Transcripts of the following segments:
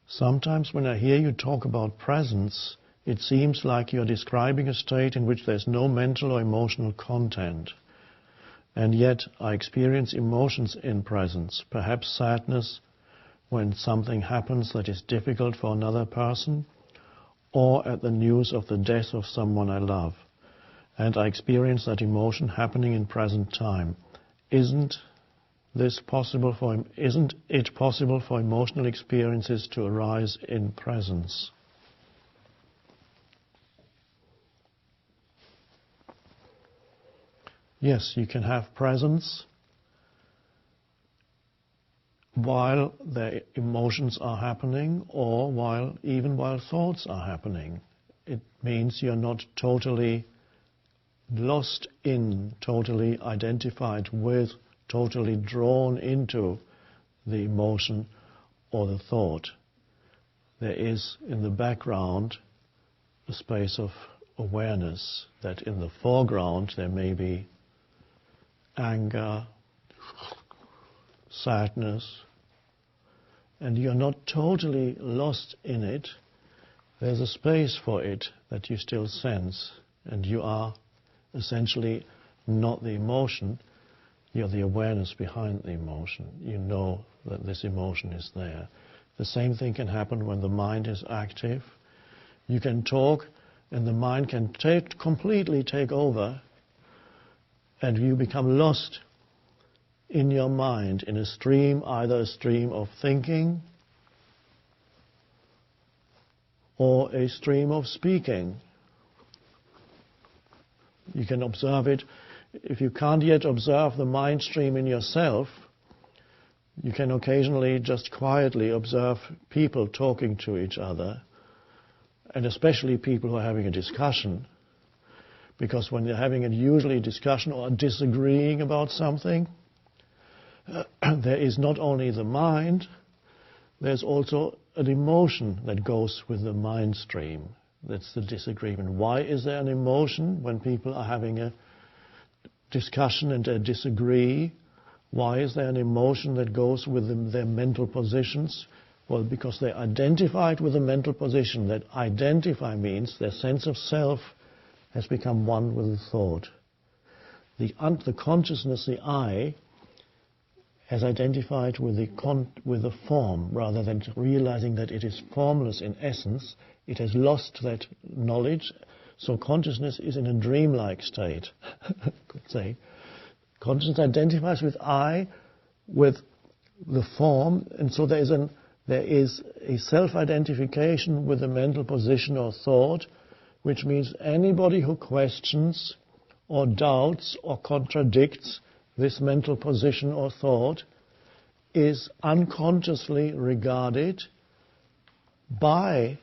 Sometimes when I hear you talk about presence, it seems like you're describing a state in which there's no mental or emotional content. And yet I experience emotions in presence, perhaps sadness when something happens that is difficult for another person, or at the news of the death of someone I love. And I experience that emotion happening in present time. Isn't it possible for emotional experiences to arise in presence? Yes, you can have presence while the emotions are happening, or even while thoughts are happening. It means you're not totally lost in, totally identified with, totally drawn into the emotion or the thought. There is in the background a space of awareness that in the foreground there may be anger, sadness, and you're not totally lost in it. There's a space for it that you still sense, and you are essentially not the emotion, you're the awareness behind the emotion. You know that this emotion is there. The same thing can happen when the mind is active. You can talk and the mind can completely take over, and you become lost in your mind in a stream, either a stream of thinking or a stream of speaking. You can observe it. If you can't yet observe the mind stream in yourself, you can occasionally just quietly observe people talking to each other, and especially people who are having a discussion. Because when you're having usually a discussion or disagreeing about something, there is not only the mind, there's also an emotion that goes with the mind stream. That's the disagreement. Why is there an emotion when people are having a discussion and they disagree? Why is there an emotion that goes with their mental positions? Well, because they identified with the mental position. That identify means their sense of self has become one with the thought. The consciousness, the I, has identified with the form, rather than realizing that it is formless in essence. It has lost that knowledge, so consciousness is in a dreamlike state, could say. Consciousness identifies with I, with the form, and so there is a self-identification with the mental position or thought, which means anybody who questions or doubts or contradicts this mental position or thought is unconsciously regarded by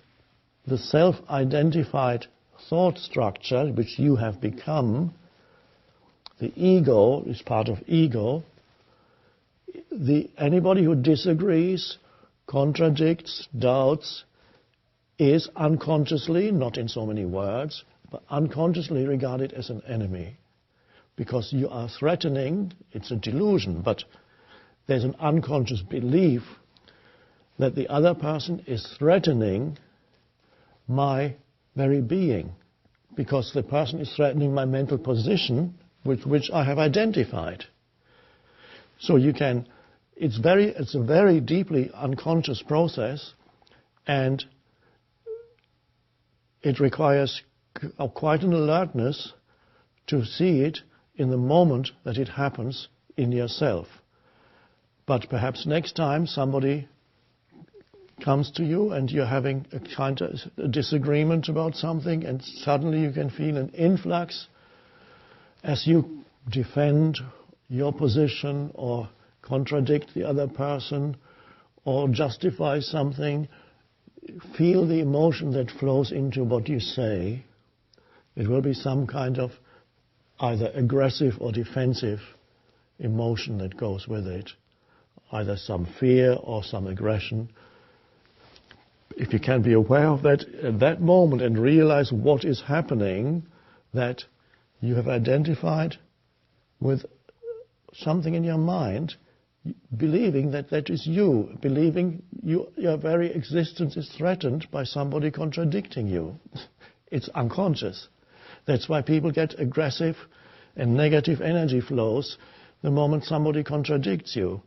the self-identified thought structure which you have become. The ego is part of ego. Anybody who disagrees, contradicts, doubts, is unconsciously, not in so many words, but unconsciously regarded as an enemy. Because you are threatening, it's a delusion, but there's an unconscious belief that the other person is threatening my very being, because the person is threatening my mental position with which I have identified. So it's a very deeply unconscious process, and it requires quite an alertness to see it in the moment that it happens in yourself. But perhaps next time somebody comes to you and you're having a kind of a disagreement about something, and suddenly you can feel an influx as you defend your position or contradict the other person or justify something. Feel the emotion that flows into what you say. It will be some kind of either aggressive or defensive emotion that goes with it, either some fear or some aggression. If you can be aware of that at that moment and realize what is happening, that you have identified with something in your mind, believing that that is you, believing your very existence is threatened by somebody contradicting you. It's unconscious. That's why people get aggressive and negative energy flows the moment somebody contradicts you.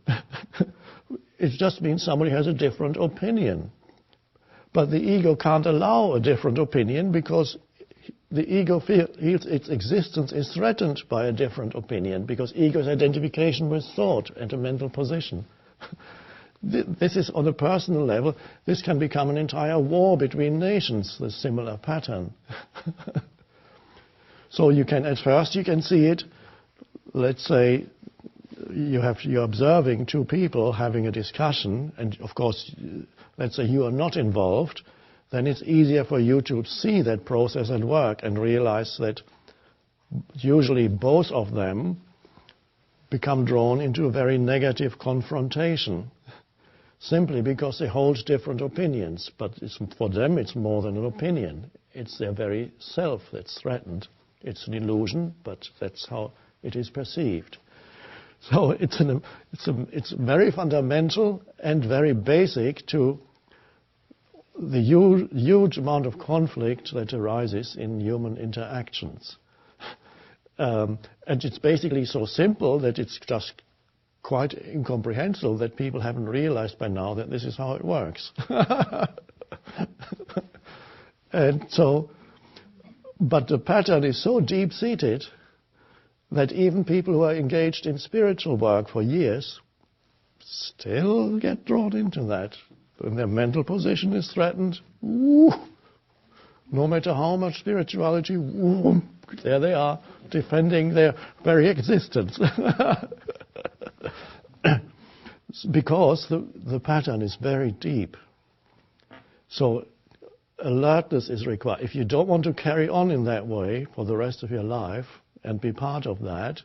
It just means somebody has a different opinion. But the ego can't allow a different opinion because the ego feels its existence is threatened by a different opinion, because ego's identification with thought and a mental position. This is on a personal level. This can become an entire war between nations, this similar pattern. So you can, at first you can see it, let's say you're observing two people having a discussion, and of course, let's say you are not involved, then it's easier for you to see that process at work and realize that usually both of them become drawn into a very negative confrontation, simply because they hold different opinions. But for them it's more than an opinion. It's their very self that's threatened. It's an illusion, but that's how it is perceived. So it's very fundamental and very basic to the huge amount of conflict that arises in human interactions. And it's basically so simple that it's just quite incomprehensible that people haven't realized by now that this is how it works. And so, but the pattern is so deep-seated that even people who are engaged in spiritual work for years still get drawn into that. When their mental position is threatened, no matter how much spirituality, there they are, defending their very existence. Because the pattern is very deep. So alertness is required. If you don't want to carry on in that way for the rest of your life and be part of that,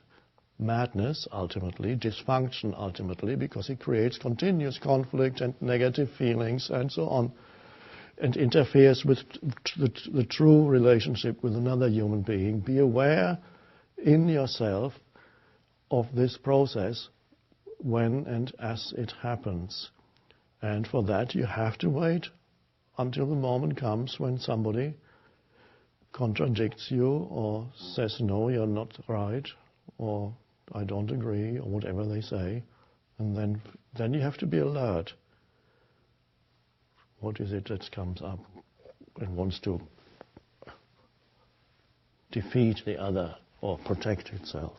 madness ultimately, dysfunction ultimately, because it creates continuous conflict and negative feelings and so on, and interferes with the true relationship with another human being. Be aware in yourself of this process when and as it happens. And for that you have to wait until the moment comes when somebody contradicts you or says, no, you're not right, or I don't agree, or whatever they say. And then you have to be alert. What is it that comes up and wants to defeat the other or protect itself?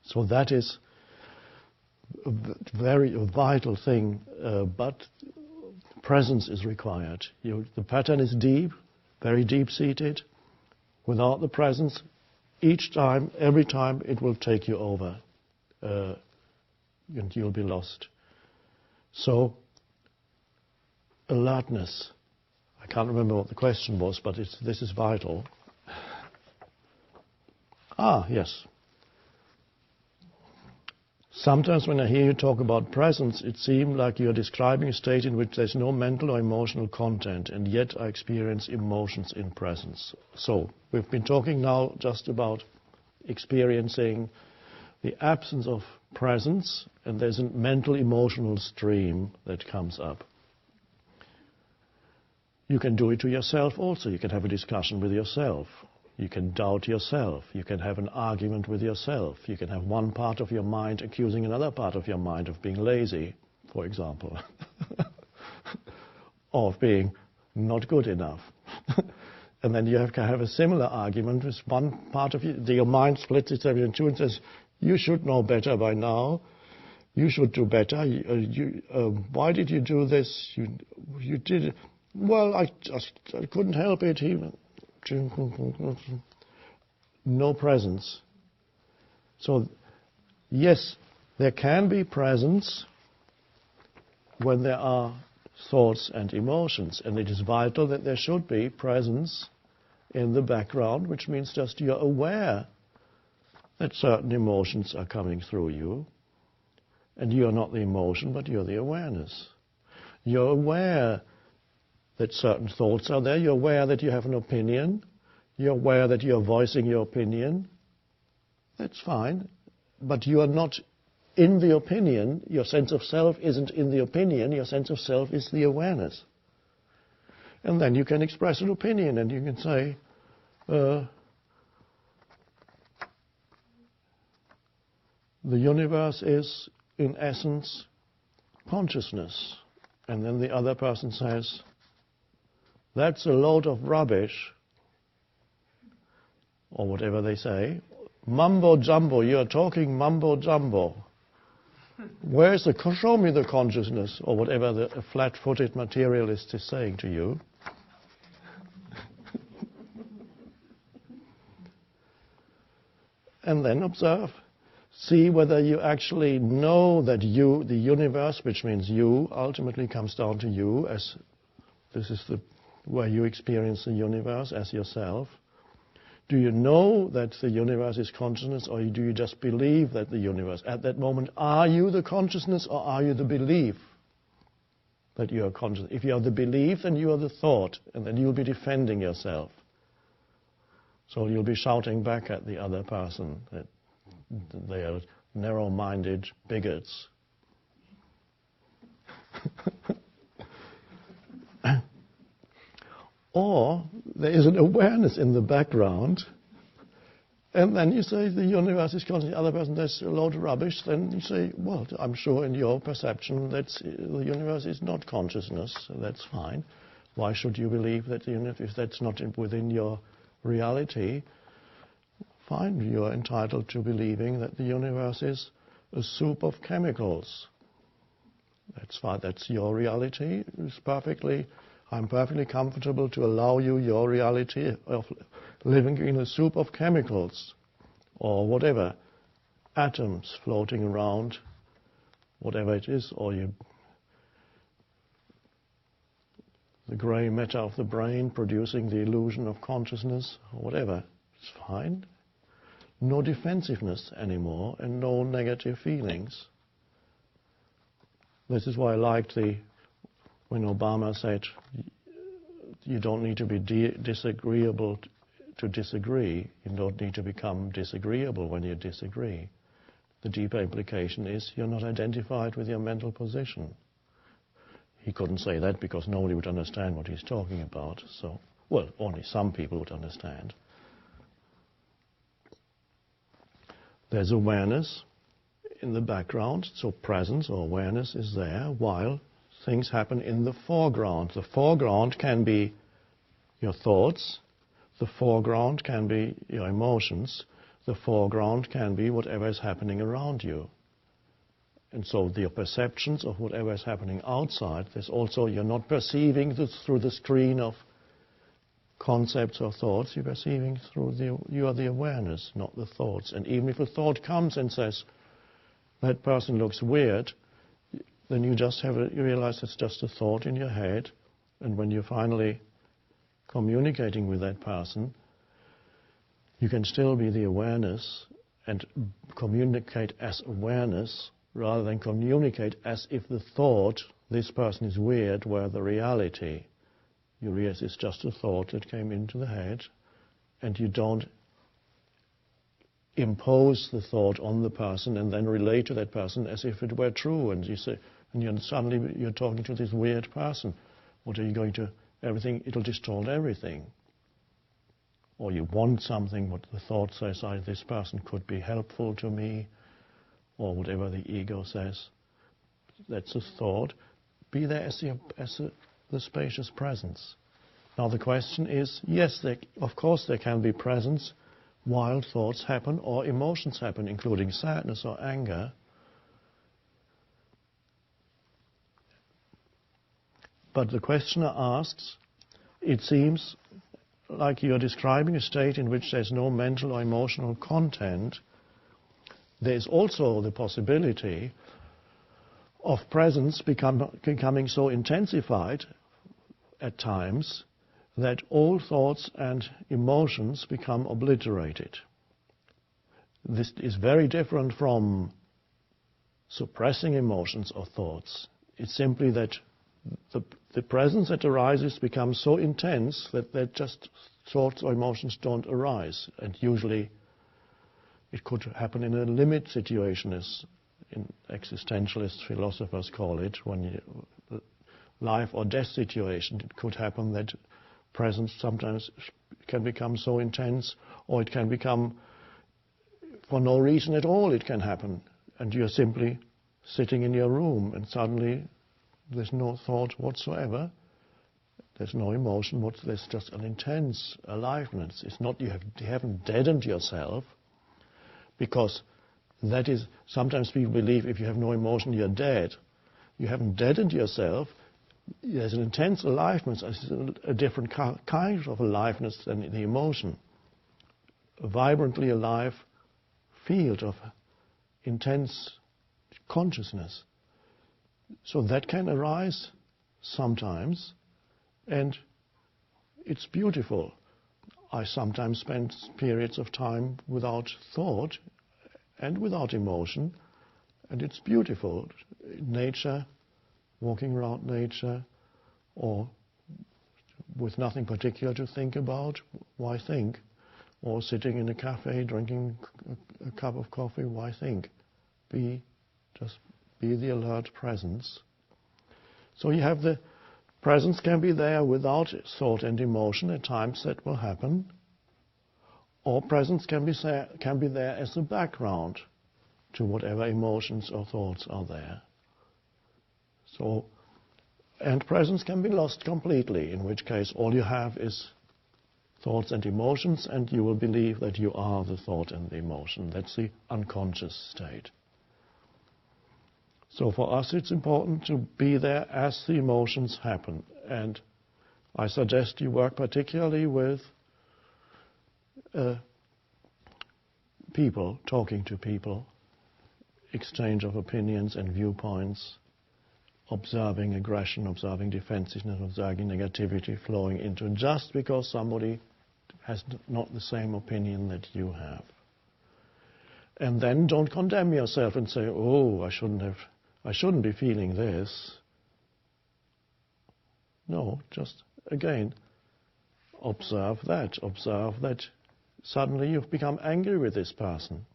So that is a very vital thing, but presence is required. The pattern is deep, very deep-seated. Without the presence, each time, every time, it will take you over, and you'll be lost. So, alertness. I can't remember what the question was, but this is vital. Yes. Sometimes when I hear you talk about presence, it seems like you're describing a state in which there's no mental or emotional content, and yet I experience emotions in presence. So, we've been talking now just about experiencing the absence of presence, and there's a mental emotional stream that comes up. You can do it to yourself also. You can have a discussion with yourself. You can doubt yourself. You can have an argument with yourself. You can have one part of your mind accusing another part of your mind of being lazy, for example, or of being not good enough. And then you have to have a similar argument with one part of your mind splits itself in two and says, you should know better by now. You should do better. Why did you do this? You did it. Well, I couldn't help it. No presence. So, yes, there can be presence when there are thoughts and emotions, and it is vital that there should be presence in the background, which means just you're aware that certain emotions are coming through you, and you're not the emotion, but you're the awareness. You're aware that certain thoughts are there. You're aware that you have an opinion. You're aware that you're voicing your opinion. That's fine. but you are not in the opinion. Your sense of self isn't in the opinion. Your sense of self is the awareness. And then you can express an opinion, and you can say, the universe is, in essence, consciousness. And then the other person says, that's a load of rubbish, or whatever they say. Mumbo jumbo, you're talking mumbo jumbo. Where's show me the consciousness, or whatever the flat-footed materialist is saying to you. And then observe. See whether you actually know that you, the universe, which means you, ultimately comes down to you, as this is the where you experience the universe as yourself. Do you know that the universe is consciousness, or do you just believe that the universe? At that moment, are you the consciousness, or are you the belief that you are conscious? If you are the belief, then you are the thought, and then you'll be defending yourself. So you'll be shouting back at the other person that they are narrow-minded bigots. Or there is an awareness in the background, and then you say the universe is conscious, the other person, that's a load of rubbish. Then you say, well, I'm sure in your perception that the universe is not consciousness, so that's fine. Why should you believe that the universe, if that's not within your reality? Fine, you are entitled to believing that the universe is a soup of chemicals. That's fine, that's your reality. I'm perfectly comfortable to allow you your reality of living in a soup of chemicals, or whatever, atoms floating around, whatever it is, or the grey matter of the brain producing the illusion of consciousness, or whatever. It's fine. No defensiveness anymore, and no negative feelings. This is why I liked when Obama said, you don't need to be disagreeable to disagree. You don't need to become disagreeable when you disagree. The deeper implication is you're not identified with your mental position. He couldn't say that because nobody would understand what he's talking about. So, well, only some people would understand. There's awareness in the background, so presence or awareness is there while things happen in the foreground. The foreground can be your thoughts, the foreground can be your emotions, the foreground can be whatever is happening around you. And so your perceptions of whatever is happening outside, there's also, you're not perceiving this through the screen of concepts or thoughts, you're perceiving through you are the awareness, not the thoughts. And even if a thought comes and says, that person looks weird, then you just you realize it's just a thought in your head, and when you're finally communicating with that person, you can still be the awareness and communicate as awareness rather than communicate as if the thought, this person is weird, were the reality. You realize it's just a thought that came into the head, and you don't impose the thought on the person and then relate to that person as if it were true. And you say, and suddenly you're talking to this weird person. What are you going to? Everything, it'll distort everything. Or you want something, what the thought says, this person could be helpful to me, or whatever the ego says. That's a thought. Be there as the spacious presence. Now the question is, yes, of course there can be presence while thoughts happen or emotions happen, including sadness or anger. But the questioner asks, it seems like you're describing a state in which there's no mental or emotional content. There's also the possibility of presence becoming so intensified at times that all thoughts and emotions become obliterated. This is very different from suppressing emotions or thoughts. It's simply that the presence that arises becomes so intense that just thoughts or emotions don't arise. And usually It could happen in a limit situation, as in existentialist philosophers call it, when life or death situation. It could happen that presence sometimes can become so intense, or it can become for no reason at all. It can happen, and you're simply sitting in your room, and suddenly there's no thought whatsoever. There's no emotion. There's just an intense aliveness. It's not you haven't deadened yourself, because that is, sometimes people believe if you have no emotion you're dead. You haven't deadened yourself. There's an intense aliveness, a different kind of aliveness than the emotion. A vibrantly alive field of intense consciousness. So that can arise sometimes, and it's beautiful. I sometimes spend periods of time without thought and without emotion, and it's beautiful. Nature, walking around nature, or with nothing particular to think about, why think? Or sitting in a cafe drinking a cup of coffee, why think? Just be the alert presence. So you have the presence can be there without thought and emotion. At times that will happen. Or presence can be there as a background to whatever emotions or thoughts are there. So, and presence can be lost completely, in which case all you have is thoughts and emotions, and you will believe that you are the thought and the emotion. That's the unconscious state. So for us it's important to be there as the emotions happen. And I suggest you work particularly with people, talking to people, exchange of opinions and viewpoints, observing aggression, observing defensiveness, observing negativity flowing into just because somebody has not the same opinion that you have. And then don't condemn yourself and say, oh, I shouldn't be feeling this. No, just again, observe that suddenly you've become angry with this person.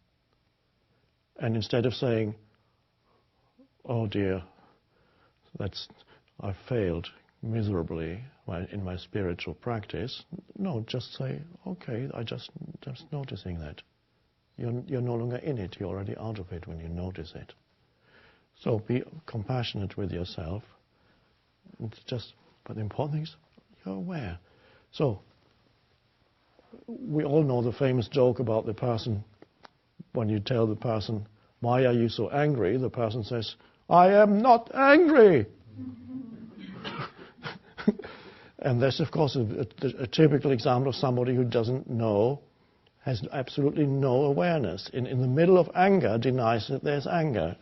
And instead of saying, oh dear, I failed miserably in my spiritual practice. No, just say, okay, I just noticing that. You're no longer in it, you're already out of it when you notice it. So be compassionate with yourself. But the important thing is, you're aware. So, we all know the famous joke about the person, when you tell the person, why are you so angry? The person says, I am not angry. And that's, of course, a typical example of somebody who doesn't know, has absolutely no awareness. In the middle of anger, denies that there's anger.